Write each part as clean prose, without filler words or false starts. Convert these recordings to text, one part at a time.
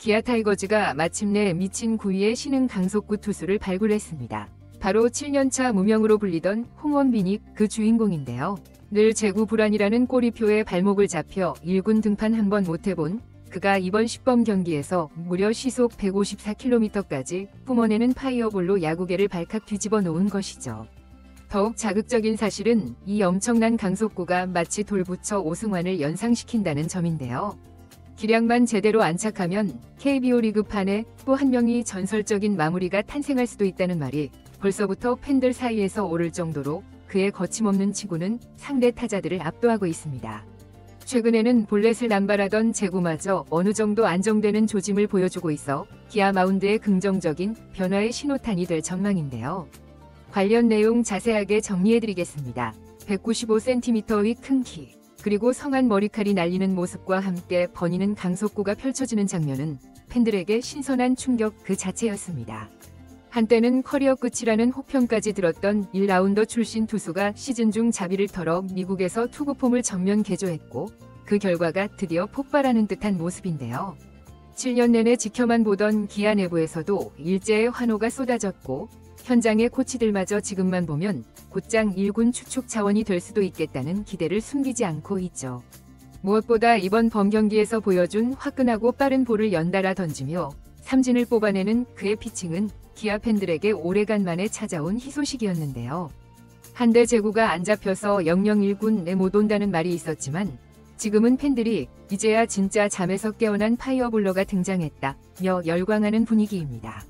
기아 타이거즈가 마침내 미친 구위의 신흥 강속구 투수를 발굴했습니다. 바로 7년차 무명으로 불리던 홍원빈이 그 주인공인데요. 늘 재구 불안이라는 꼬리표에 발목을 잡혀 1군 등판 한 번 못해본 그가 이번 10번 경기에서 무려 시속 154km까지 뿜어내는 파이어볼로 야구계를 발칵 뒤집어 놓은 것이죠. 더욱 자극적인 사실은 이 엄청난 강속구가 마치 돌부처 오승환을 연상시킨다는 점인데요. 기량만 제대로 안착하면 KBO 리그판에 또 한 명이 전설적인 마무리가 탄생할 수도 있다는 말이 벌써부터 팬들 사이에서 오를 정도로 그의 거침없는 치구는 상대 타자들을 압도하고 있습니다. 최근에는 볼넷을 남발하던 제구마저 어느 정도 안정되는 조짐을 보여주고 있어 기아 마운드의 긍정적인 변화의 신호탄이 될 전망인데요. 관련 내용 자세하게 정리해드리겠습니다. 195cm의 큰 키, 그리고 성한 머리칼이 날리는 모습과 함께 버니는 강속구가 펼쳐지는 장면은 팬들에게 신선한 충격 그 자체였습니다. 한때는 커리어 끝이라는 혹평까지 들었던 1라운더 출신 투수가 시즌 중 자비를 털어 미국에서 투구 폼을 전면 개조했고 그 결과가 드디어 폭발하는 듯한 모습인데요. 7년 내내 지켜만 보던 기아 내부에서도 일제의 환호가 쏟아졌고 현장의 코치들마저 지금만 보면 곧장 1군 추축 차원이 될 수도 있겠다는 기대를 숨기지 않고 있죠. 무엇보다 이번 범경기에서 보여준 화끈하고 빠른 볼을 연달아 던지며 삼진을 뽑아내는 그의 피칭은 기아 팬들에게 오래간만에 찾아온 희소식이었는데요. 한때 제구가 안 잡혀서 영영 1군에 못 온다는 말이 있었지만 지금은 팬들이 이제야 진짜 잠에서 깨어난 파이어볼러가 등장했다며 열광하는 분위기입니다.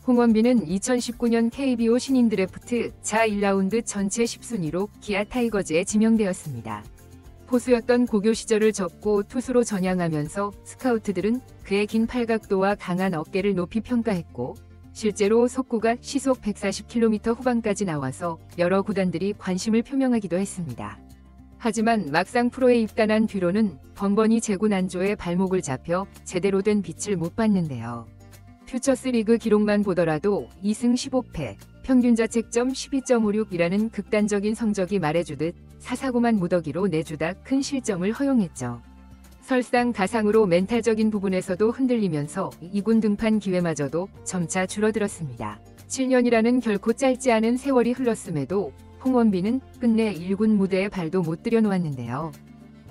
홍원빈은 2019년 KBO 신인 드래프트 자 1라운드 전체 10순위로 기아 타이거즈에 지명되었습니다. 포수였던 고교 시절을 접고 투수로 전향하면서 스카우트들은 그의 긴 팔각도와 강한 어깨를 높이 평가했고 실제로 속구가 시속 140km 후반까지 나와서 여러 구단들이 관심을 표명하기도 했습니다. 하지만 막상 프로에 입단한 뒤로는 번번이 제구 난조에 발목을 잡혀 제대로 된 빛을 못 봤는데요. 퓨처스 리그 기록만 보더라도 2승 15패, 평균 자책점 12.56이라는 극단적인 성적이 말해주듯 사사고만 무더기로 내주다 큰 실점을 허용했죠. 설상가상으로 멘탈적인 부분에서도 흔들리면서 2군 등판 기회마저도 점차 줄어들었습니다. 7년이라는 결코 짧지 않은 세월이 흘렀음에도 홍원빈은 끝내 1군 무대에 발도 못 들여놓았는데요.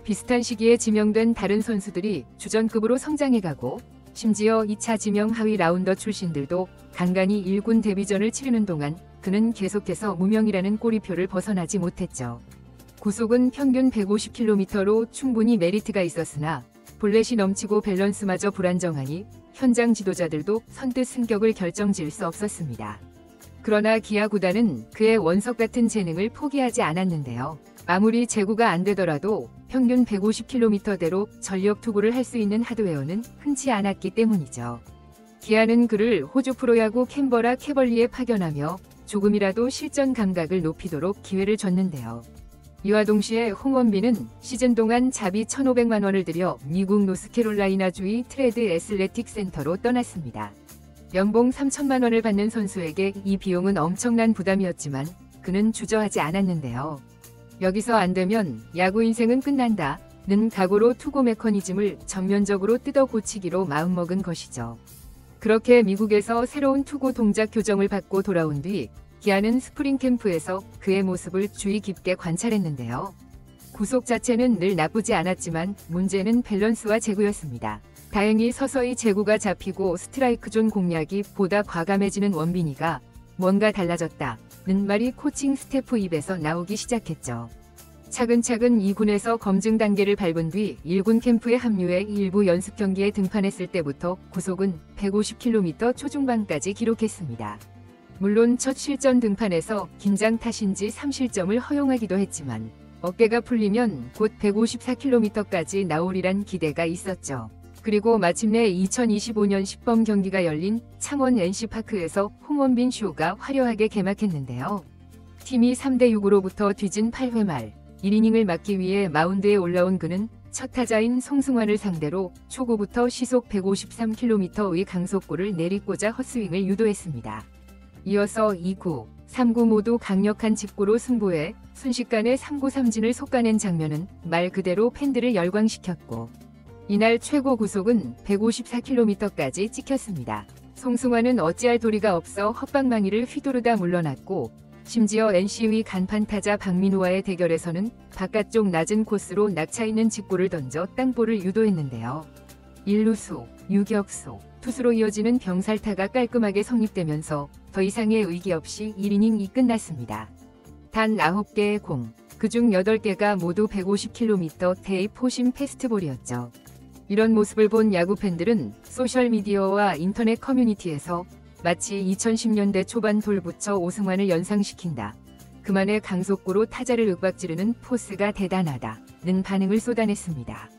비슷한 시기에 지명된 다른 선수들이 주전급으로 성장해가고 심지어 2차 지명 하위 라운더 출신들도 간간히 1군 데뷔전을 치르는 동안 그는 계속해서 무명이라는 꼬리표를 벗어나지 못했죠. 구속은 평균 150km로 충분히 메리트가 있었으나 볼넷이 넘치고 밸런스마저 불안정하니 현장 지도자들도 선뜻 승격을 결정지을 수 없었습니다. 그러나 기아 구단은 그의 원석 같은 재능을 포기하지 않았는데요. 아무리 제구가 안 되더라도 평균 150km대로 전력 투구를 할 수 있는 하드웨어는 흔치 않았기 때문이죠. 기아는 그를 호주 프로야구 캔버라 캐벌리에 파견하며 조금이라도 실전 감각을 높이도록 기회를 줬는데요. 이와 동시에 홍원빈은 시즌 동안 자비 1,500만 원을 들여 미국 노스캐롤라이나주의 트레드 애슬레틱 센터로 떠났습니다. 연봉 3천만 원을 받는 선수에게 이 비용은 엄청난 부담이었지만 그는 주저하지 않았는데요. 여기서 안 되면 야구 인생은 끝난다는 각오로 투구 메커니즘을 전면적으로 뜯어 고치기로 마음먹은 것이죠. 그렇게 미국에서 새로운 투구 동작 교정을 받고 돌아온 뒤 기아는 스프링 캠프에서 그의 모습을 주의 깊게 관찰했는데요. 구속 자체는 늘 나쁘지 않았지만 문제는 밸런스와 제구였습니다. 다행히 서서히 제구가 잡히고 스트라이크 존 공략이 보다 과감해지는 원빈이가 뭔가 달라졌다는 말이 코칭 스태프 입에서 나오기 시작했죠. 차근차근 2군에서 검증 단계를 밟은 뒤 1군 캠프에 합류해 일부 연습 경기에 등판했을 때부터 구속은 150km 초중반까지 기록했습니다. 물론 첫 실전 등판에서 긴장 탓인지 3실점을 허용하기도 했지만 어깨가 풀리면 곧 154km까지 나오리란 기대가 있었죠. 그리고 마침내 2025년 10번 경기가 열린 창원 NC파크에서 홍원빈 쇼가 화려하게 개막했는데요. 팀이 3대6으로부터 뒤진 8회 말 1이닝을 막기 위해 마운드에 올라온 그는 첫 타자인 송승환을 상대로 초구부터 시속 153km의 강속구를 내리꽂아 헛스윙을 유도했습니다. 이어서 2구, 3구 모두 강력한 직구로 승부해 순식간에 3구 삼진을 솎아낸 장면은 말 그대로 팬들을 열광시켰고 이날 최고 구속은 154km까지 찍혔습니다. 송승환은 어찌할 도리가 없어 헛방망이를 휘두르다 물러났고 심지어 NC의 간판 타자 박민우와의 대결에서는 바깥쪽 낮은 코스로 낙차 있는 직구를 던져 땅볼을 유도했는데요. 1루수, 유격수, 투수로 이어지는 병살타가 깔끔하게 성립되면서 더 이상의 의기 없이 1이닝이 끝났습니다. 단 9개의 공, 그중 8개가 모두 150km대의 포심 패스트볼이었죠. 이런 모습을 본 야구 팬들은 소셜미디어와 인터넷 커뮤니티에서 마치 2010년대 초반 돌부처 오승환을 연상시킨다. 그만의 강속구로 타자를 윽박지르는 포스가 대단하다는 반응을 쏟아냈습니다.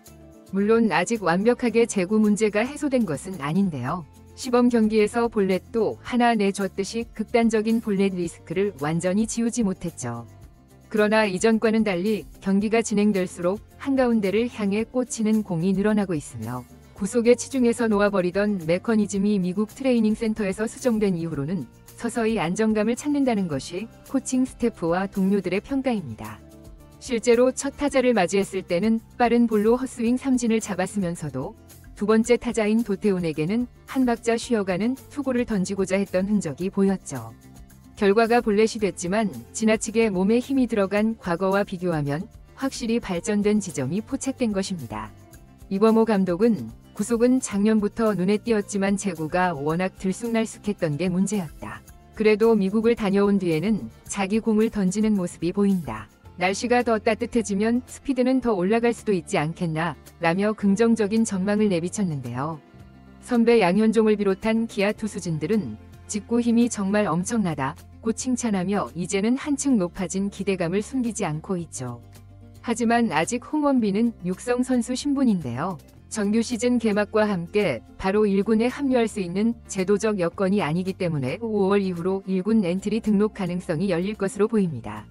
물론 아직 완벽하게 제구 문제가 해소된 것은 아닌데요. 시범 경기에서 볼넷도 하나 내줬듯이 극단적인 볼넷 리스크를 완전히 지우지 못했죠. 그러나 이전과는 달리 경기가 진행될수록 한가운데를 향해 꽂히는 공이 늘어나고 있으며 구속에 치중해서 놓아버리던 메커니즘이 미국 트레이닝 센터에서 수정된 이후로는 서서히 안정감을 찾는다는 것이 코칭 스태프와 동료들의 평가입니다. 실제로 첫 타자를 맞이했을 때는 빠른 볼로 헛스윙 삼진을 잡았으면서도 두 번째 타자인 도태훈에게는 한 박자 쉬어가는 투구를 던지고자 했던 흔적이 보였죠. 결과가 볼넷이 됐지만 지나치게 몸에 힘이 들어간 과거와 비교하면 확실히 발전된 지점이 포착된 것입니다. 이범호 감독은 구속은 작년부터 눈에 띄었지만 제구가 워낙 들쑥날쑥했던 게 문제였다. 그래도 미국을 다녀온 뒤에는 자기 공을 던지는 모습이 보인다. 날씨가 더 따뜻해지면 스피드는 더 올라갈 수도 있지 않겠나 라며 긍정적인 전망을 내비쳤는데요. 선배 양현종을 비롯한 기아 투수진들은 직구 힘이 정말 엄청나다 고 칭찬하며 이제는 한층 높아진 기대감을 숨기지 않고 있죠. 하지만 아직 홍원빈은 육성 선수 신분인데요. 정규 시즌 개막과 함께 바로 1군에 합류할 수 있는 제도적 여건이 아니기 때문에 5월 이후로 1군 엔트리 등록 가능성이 열릴 것으로 보입니다.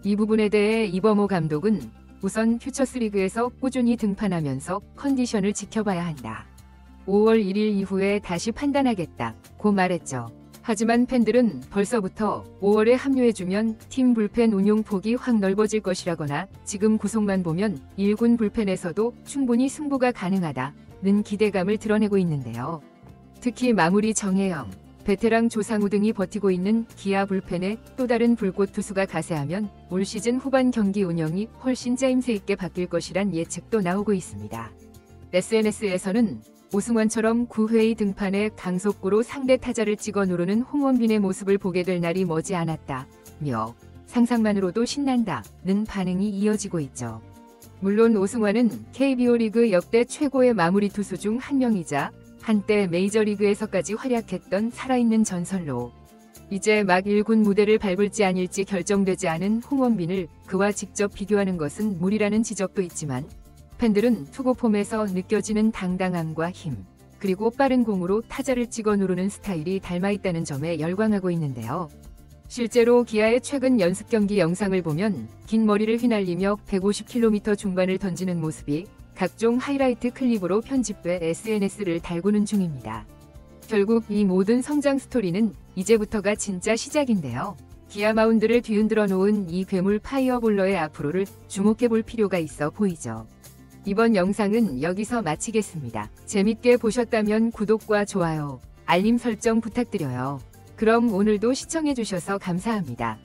이 부분에 대해 이범호 감독은 우선 퓨처스리그에서 꾸준히 등판하면서 컨디션을 지켜봐야 한다. 5월 1일 이후에 다시 판단하겠다고 말했죠. 하지만 팬들은 벌써부터 5월에 합류해주면 팀 불펜 운용 폭이 확 넓어질 것이라거나 지금 구속만 보면 1군 불펜에서도 충분히 승부가 가능하다는 기대감을 드러내고 있는데요. 특히 마무리 정혜영, 베테랑 조상우 등이 버티고 있는 기아 불펜에 또 다른 불꽃 투수가 가세하면 올 시즌 후반 경기 운영이 훨씬 짜임새 있게 바뀔 것이란 예측도 나오고 있습니다. SNS에서는 오승환처럼 9회의 등판에 강속구로 상대 타자를 찍어 누르는 홍원빈의 모습을 보게 될 날이 머지않았다며 상상만으로도 신난다는 반응이 이어지고 있죠. 물론 오승환은 KBO 리그 역대 최고의 마무리 투수 중 한 명이자 한때 메이저리그에서까지 활약했던 살아있는 전설로 이제 막 1군 무대를 밟을지 아닐지 결정되지 않은 홍원빈을 그와 직접 비교하는 것은 무리라는 지적도 있지만 팬들은 투구 폼에서 느껴지는 당당함과 힘, 그리고 빠른 공으로 타자를 찍어 누르는 스타일이 닮아있다는 점에 열광하고 있는데요. 실제로 기아의 최근 연습 경기 영상을 보면 긴 머리를 휘날리며 150km 중반을 던지는 모습이 각종 하이라이트 클립으로 편집돼 SNS를 달구는 중입니다. 결국 이 모든 성장 스토리는 이제부터가 진짜 시작인데요. 기아 마운드를 뒤흔들어 놓은 이 괴물 파이어볼러의 앞으로를 주목해볼 필요가 있어 보이죠. 이번 영상은 여기서 마치겠습니다. 재밌게 보셨다면 구독과 좋아요, 알림 설정 부탁드려요. 그럼 오늘도 시청해주셔서 감사합니다.